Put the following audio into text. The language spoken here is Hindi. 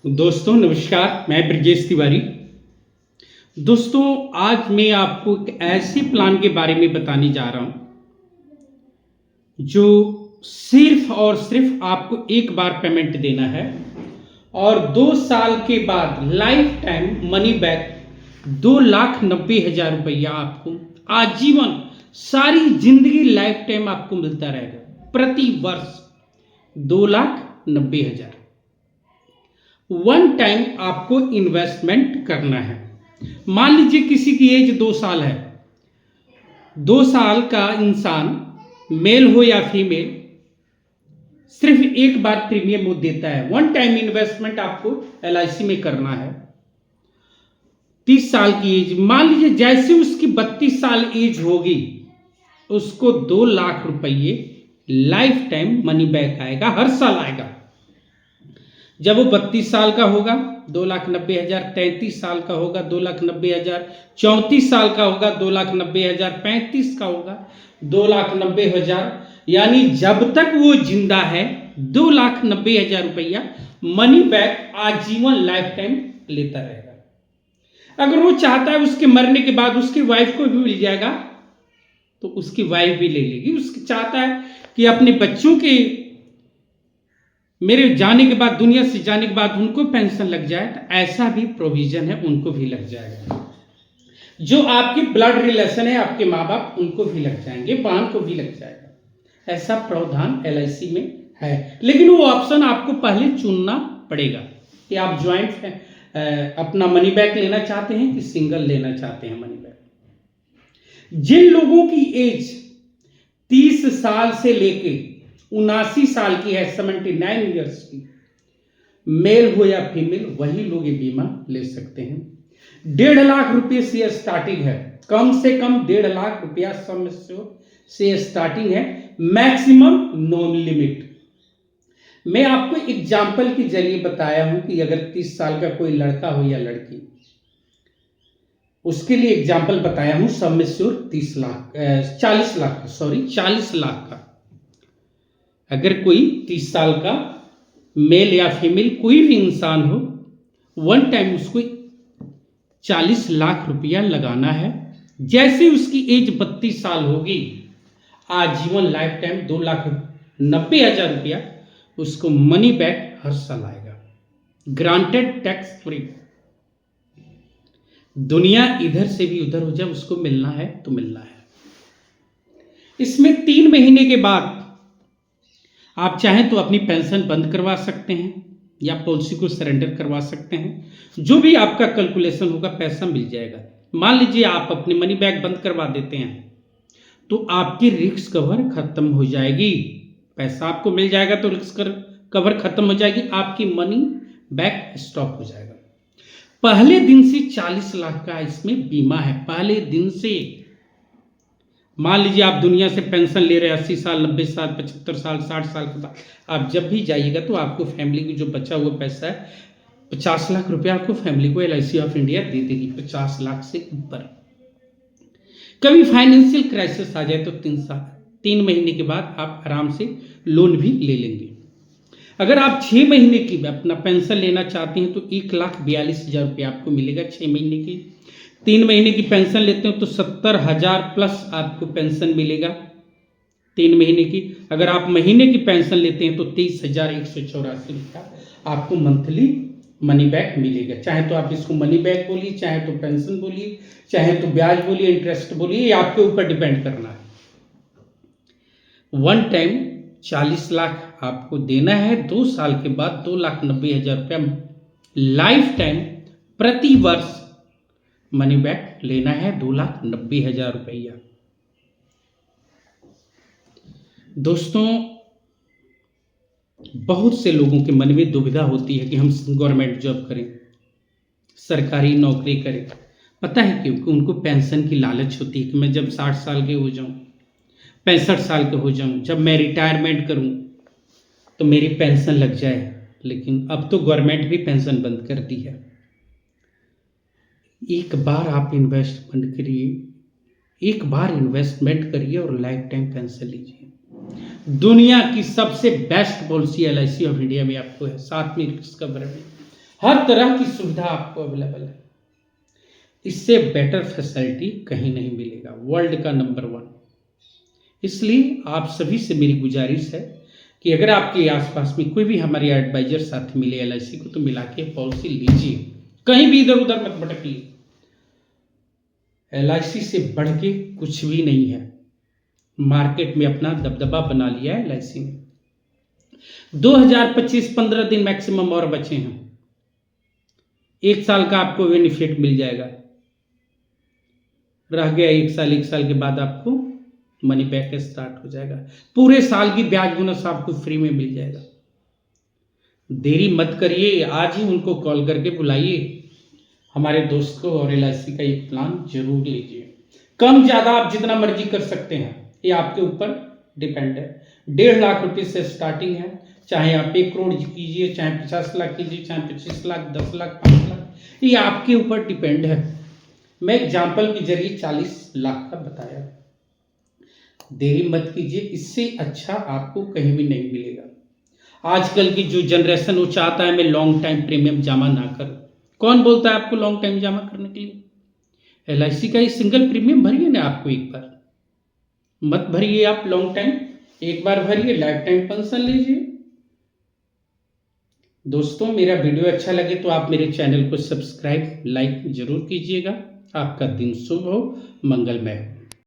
दोस्तों नमस्कार, मैं ब्रजेश तिवारी। दोस्तों आज मैं आपको एक ऐसे प्लान के बारे में बताने जा रहा हूं जो सिर्फ और सिर्फ आपको एक बार पेमेंट देना है और 2 साल के बाद लाइफ टाइम मनी बैक 2,90,000 रुपया आपको आजीवन सारी जिंदगी लाइफ टाइम आपको मिलता रहेगा। प्रति वर्ष 2,90,000 वन टाइम आपको इन्वेस्टमेंट करना है। मान लीजिए किसी की एज 2 साल है, 2 साल का इंसान मेल हो या फीमेल सिर्फ एक बार प्रीमियम वो देता है। वन टाइम इन्वेस्टमेंट आपको LIC में करना है। 30 साल की एज, मान लीजिए जैसे उसकी 32 साल एज होगी उसको 2 लाख रुपये लाइफ टाइम मनी बैक आएगा, हर साल आएगा। जब वो 32 साल का होगा 2,90,000, 33 साल का होगा 2,90,000, 34 साल का होगा 2,90,000, 35 का होगा 2,90,000, यानी जब तक वो जिंदा है 2,90,000 रुपया मनी बैक आजीवन लाइफ टाइम लेता रहेगा। अगर वो चाहता है उसके मरने के बाद उसकी वाइफ को भी मिल जाएगा तो उसकी वाइफ भी ले लेगी। उसकी चाहता है कि अपने बच्चों के मेरे जाने के बाद, दुनिया से जाने के बाद उनको पेंशन लग जाए तो ऐसा भी प्रोविजन है, उनको भी लग जाएगा। जो आपके ब्लड रिलेशन है, आपके माँ बाप, उनको भी लग जाएंगे, बहन को भी लग जाएगा। ऐसा प्रावधान LIC में है, लेकिन वो ऑप्शन आपको पहले चुनना पड़ेगा कि आप ज्वाइंट अपना मनी बैक लेना चाहते हैं कि सिंगल लेना चाहते हैं मनी बैक। जिन लोगों की एज 30 साल से लेके 79 साल की है, 79 ईयर्स की, मेल हो या फीमेल, वही लोग ये बीमा ले सकते हैं। 1.5 लाख रुपये से स्टार्टिंग है, कम से कम 1.5 लाख रुपया सम से स्टार्टिंग है, मैक्सिमम नॉन लिमिट। मैं आपको एग्जाम्पल के जरिए बताया हूं कि अगर 30 साल का कोई लड़का हो या लड़की, उसके लिए एग्जाम्पल बताया हूं। सम एश्योर 40 लाख का। अगर कोई 30 साल का मेल या फीमेल कोई भी इंसान हो, वन टाइम उसको 40 लाख रुपया लगाना है। जैसे उसकी एज 32 साल होगी, आजीवन लाइफ टाइम 2,90,000 रुपया उसको मनी बैक हर साल आएगा, ग्रांटेड, टैक्स फ्री। दुनिया इधर से भी उधर हो जाए, उसको मिलना है तो मिलना है। इसमें 3 महीने के बाद आप चाहें तो अपनी पेंशन बंद करवा सकते हैं या पॉलिसी को सरेंडर करवा सकते हैं। जो भी आपका कैलकुलेशन होगा पैसा मिल जाएगा। मान लीजिए आप अपनी मनी बैक बंद करवा देते हैं तो आपकी रिस्क कवर खत्म हो जाएगी। पैसा आपको मिल जाएगा तो रिस्क कवर खत्म हो जाएगी, आपकी मनी बैक स्टॉप हो जाएगा। पहले दिन से 40 लाख का इसमें बीमा है, पहले दिन से। मान लीजिए आप दुनिया से पेंशन ले रहे हैं 80 साल, 90 साल, 75 साल, 60 साल के बाद, आप जब भी जाइएगा तो आपको फैमिली की जो बचा हुआ पैसा है 50 लाख रुपया आपको फैमिली को LIC ऑफ इंडिया दे देगी। 50 लाख से ऊपर कभी फाइनेंशियल क्राइसिस आ जाए तो 3 महीने के बाद आप आराम से लोन भी ले लेंगे। अगर आप 6 महीने की अपना पेंशन लेना चाहते हैं तो 1,42,000 रुपया आपको मिलेगा 6 महीने की। 3 महीने की पेंशन लेते हो तो 70,000 प्लस आपको पेंशन मिलेगा 3 महीने की। अगर आप महीने की पेंशन लेते हैं तो 23,184 रुपया आपको मंथली मनी बैक मिलेगा। चाहे तो आप इसको मनी बैक बोलिए, चाहे तो पेंशन बोलिए, चाहे तो ब्याज बोलिए, इंटरेस्ट बोलिए, ये आपके ऊपर डिपेंड करना है। वन टाइम 40 लाख आपको देना है, 2 साल के बाद 2,90,000 रुपया लाइफ टाइम प्रति वर्ष मनी बैक लेना है, 2,90,000 रुपया। दोस्तों बहुत से लोगों के मन में दुविधा होती है कि हम गवर्नमेंट जॉब करें, सरकारी नौकरी करें। पता है क्यों? कि उनको पेंशन की लालच होती है कि मैं जब 60 साल के हो जाऊं, 65 साल के हो जाऊं, जब मैं रिटायरमेंट करूं तो मेरी पेंशन लग जाए। लेकिन अब तो गवर्नमेंट भी पेंशन बंद कर दी है। एक बार आप इन्वेस्टमेंट करिए, एक बार इन्वेस्टमेंट करिए और लाइफ टाइम पेंशन लीजिए। दुनिया की सबसे best policy LIC of India में आपको है, साथ में रिस्क कवर में हर तरह की सुविधा आपको अवेलेबल है। इससे बेटर फैसिलिटी कहीं नहीं मिलेगा, वर्ल्ड का नंबर 1। इसलिए आप सभी से मेरी गुजारिश है कि अगर आपके आसपास में कोई भी हमारे एडवाइजर साथ मिले LIC को, तो मिला के पॉलिसी लीजिए, कहीं भी इधर उधर मत भटकिए। LIC से बढ़ के कुछ भी नहीं है। मार्केट में अपना दबदबा बना लिया है LIC ने। 2025 15 दिन मैक्सिमम और बचे हैं। 1 साल का आपको बेनिफिट मिल जाएगा। रह गया 1 साल के बाद आपको मनी बैक स्टार्ट हो जाएगा। पूरे साल की ब्याज बोनस आपको फ्री में मिल जाएगा। देरी मत करिए, आज ही उनको कॉल करके बुलाइए हमारे दोस्त को, और LIC का एक प्लान जरूर लीजिए। कम ज़्यादा आप जितना मर्जी कर सकते हैं, ये आपके ऊपर डिपेंड है। 1.5 लाख रुपये से स्टार्टिंग है। चाहे आप 1 करोड़ कीजिए, चाहे 50 लाख कीजिए, चाहे 25 लाख, 10 लाख, 5 लाख, ये आपके ऊपर डिपेंड है। मैं एग्जाम्पल के जरिए 40 लाख का बताया। देरी मत कीजिए, इससे अच्छा आपको कहीं भी नहीं मिलेगा। आजकल की जो जनरेशन वो चाहता है मैं लॉन्ग टाइम प्रीमियम जमा ना करूं। कौन बोलता है आपको लॉन्ग टाइम जमा करने के लिए? LIC का ये सिंगल प्रीमियम भरिए ना आपको एक बार, मत भरिए आप लॉन्ग टाइम, एक बार भरिए, लाइफ टाइम पेंशन लीजिए। दोस्तों, मेरा वीडियो अच्छा लगे तो आप मेरे चैनल को सब्सक्राइब, लाइक जरूर कीजिएगा। आपका दिन शुभ हो, मंगलमय हो।